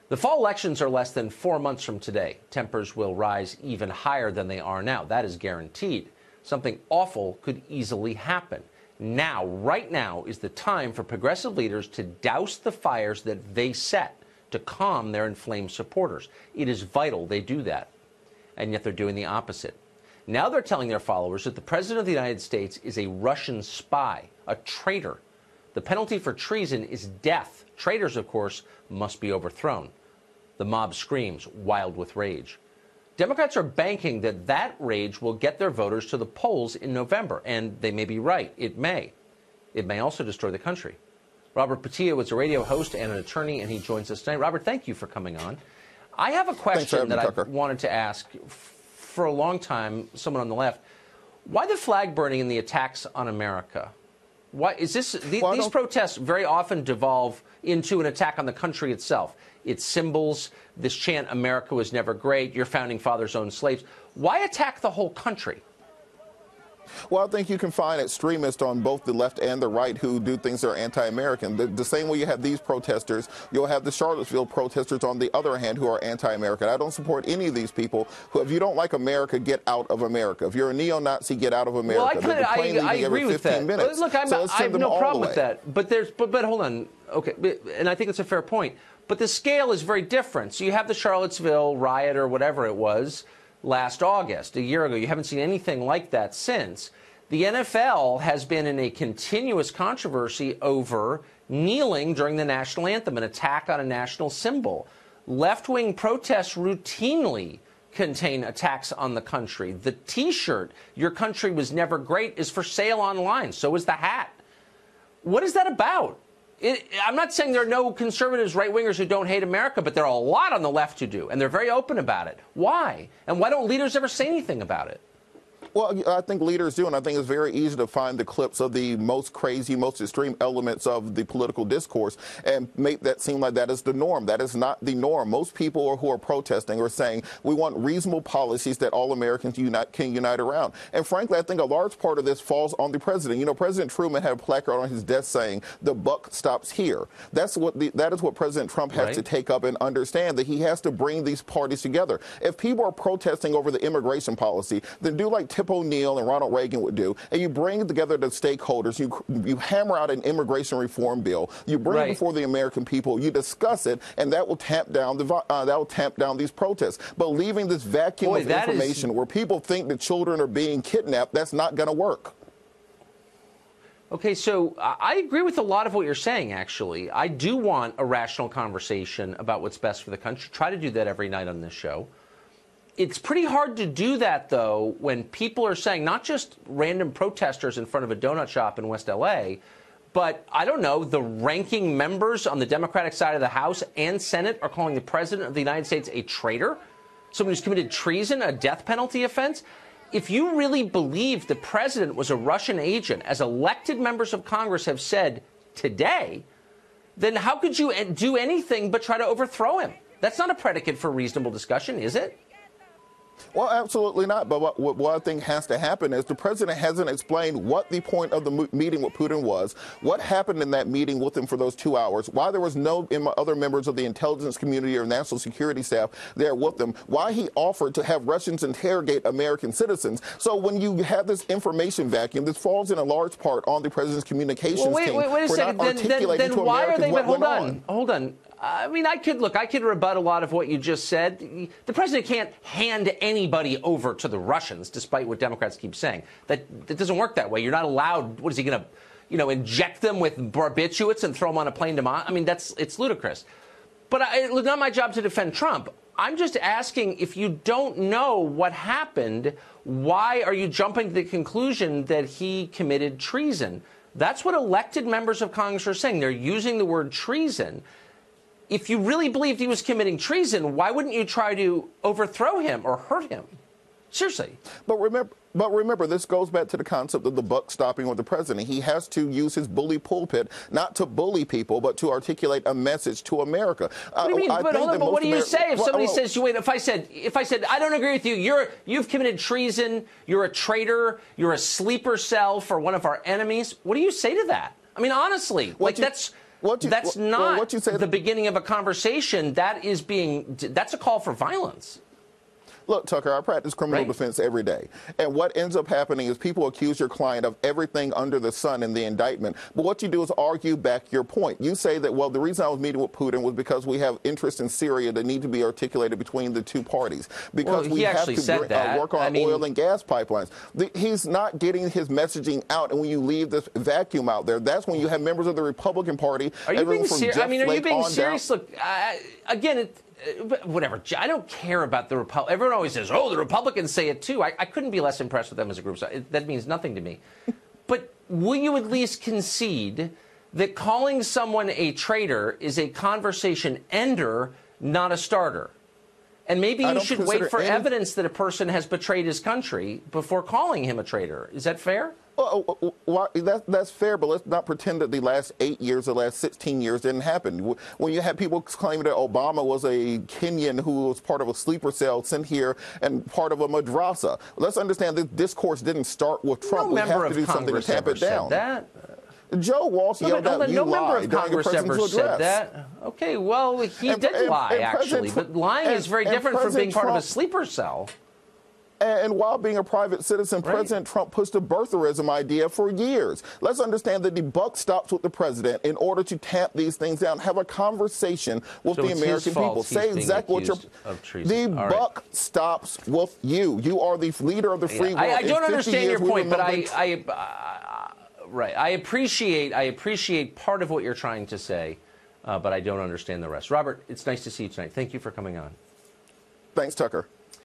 The fall elections are less than 4 months from today. Tempers will rise even higher than they are now. That is guaranteed. Something awful could easily happen. Now, right now, is the time for progressive leaders to douse the fires that they set to calm their inflamed supporters. It is vital they do that. And yet they're doing the opposite. Now they're telling their followers that the President of the United States is a Russian spy, a traitor. The penalty for treason is death. Traitors, of course, must be overthrown. The mob screams, wild with rage. Democrats are banking that that rage will get their voters to the polls in November, and they may be right. It may. It may also destroy the country. Robert Patillo is a radio host and an attorney, and he joins us tonight. Robert, thank you for coming on. I have a question that I wanted to ask for a long time, someone on the left. Why the flag burning and the attacks on America? Why is this? These protests very often devolve into an attack on the country itself. Its symbols, this chant, America was never great, your founding fathers owned slaves. Why attack the whole country? Well, I think you can find extremists on both the left and the right who do things that are anti-American. The same way you have these protesters, you'll have the Charlottesville protesters on the other hand who are anti-American. I don't support any of these people who, if you don't like America, get out of America. If you're a neo-Nazi, get out of America. Well, I agree with that. Minutes. Look, I have no problem with that. But hold on. Okay, and I think it's a fair point. But the scale is very different. So you have the Charlottesville riot or whatever it was last August, a year ago. You haven't seen anything like that since. The NFL has been in a continuous controversy over kneeling during the national anthem, an attack on a national symbol. Left-wing protests routinely contain attacks on the country. The T-shirt, "Your country was never great," is for sale online. So is the hat. What is that about? I'm not saying there are no conservatives, right-wingers who don't hate America, but there are a lot on the left who do, and they're very open about it. Why? And why don't leaders ever say anything about it? Well, I think leaders do, and I think it's very easy to find the clips of the most crazy, most extreme elements of the political discourse and make that seem like that is the norm. That is not the norm. Most people who are protesting are saying we want reasonable policies that all Americans can unite around. And frankly, I think a large part of this falls on the president. You know, President Truman had a placard on his desk saying the buck stops here. That is what President Trump has to take up and understand, that he has to bring these parties together. If people are protesting over the immigration policy, then do like Tip O'Neill and Ronald Reagan would do, and you bring together the stakeholders, you hammer out an immigration reform bill, you bring it before the American people, you discuss it, and that will tamp down these protests. But leaving this vacuum of information where people think that children are being kidnapped, that's not going to work. Okay, so I agree with a lot of what you're saying, actually. I do want a rational conversation about what's best for the country. Try to do that every night on this show. It's pretty hard to do that, though, when people are saying, not just random protesters in front of a donut shop in West L.A., but, I don't know, the ranking members on the Democratic side of the House and Senate are calling the President of the United States a traitor, someone who's committed treason, a death penalty offense. If you really believe the President was a Russian agent, as elected members of Congress have said today, then how could you do anything but try to overthrow him? That's not a predicate for reasonable discussion, is it? Well, absolutely not. But what I think has to happen is the president hasn't explained what the point of the meeting with Putin was, what happened in that meeting with him for those 2 hours, why there was no other members of the intelligence community or national security staff there with them, why he offered to have Russians interrogate American citizens. So when you have this information vacuum, this falls in a large part on the president's communications team. Wait a second. Then why are they? Hold on. I mean, I could rebut a lot of what you just said. The president can't hand anybody over to the Russians, despite what Democrats keep saying. That doesn't work that way. You're not allowed. What is he going to, inject them with barbiturates and throw them on a plane to Moscow? I mean, it's ludicrous. But it's not my job to defend Trump. I'm just asking, if you don't know what happened, why are you jumping to the conclusion that he committed treason? That's what elected members of Congress are saying. They're using the word treason. If you really believed he was committing treason, why wouldn't you try to overthrow him or hurt him? Seriously. But remember, this goes back to the concept of the buck stopping with the president. He has to use his bully pulpit not to bully people, but to articulate a message to America. What do you mean? But what do you say if somebody says, wait, if I said, I don't agree with you, you've committed treason, you're a traitor, you're a sleeper cell for one of our enemies, what do you say to that? I mean, honestly, That's not the beginning of a conversation. That's a call for violence. Look, Tucker, I practice criminal defense every day. And what ends up happening is people accuse your client of everything under the sun in the indictment. But what you do is argue back your point. You say that, well, the reason I was meeting with Putin was because we have interests in Syria that need to be articulated between the two parties. Because we have to work on oil and gas pipelines. He's not getting his messaging out. And when you leave this vacuum out there, that's when you have members of the Republican Party. Are you being serious? I mean, are you being serious? Look, again, whatever. I don't care about the Republicans. Everyone always says, oh, the Republicans say it too. I couldn't be less impressed with them as a group. So that means nothing to me. But will you at least concede that calling someone a traitor is a conversation ender, not a starter? And maybe you should wait for evidence that a person has betrayed his country before calling him a traitor. Is that fair? Well, that's fair, but let's not pretend that the last 8 years, the last 16 years didn't happen. When you had people claiming that Obama was a Kenyan who was part of a sleeper cell sent here and part of a madrasa, let's understand this discourse didn't start with Trump. No member of Congress ever said that. Joe Walsh yelled out, "You lied," during the presidential address. Said that. Okay, well, he did lie, actually, but lying is very different from being part of a sleeper cell. And while being a private citizen, President Trump pushed the birtherism idea for years. Let's understand that the buck stops with the president in order to tamp these things down. Have a conversation with the American people. Say exactly what the buck stops with you. You are the leader of the free world. I don't understand your point, but I appreciate part of what you're trying to say, but I don't understand the rest. Robert, it's nice to see you tonight. Thank you for coming on. Thanks, Tucker.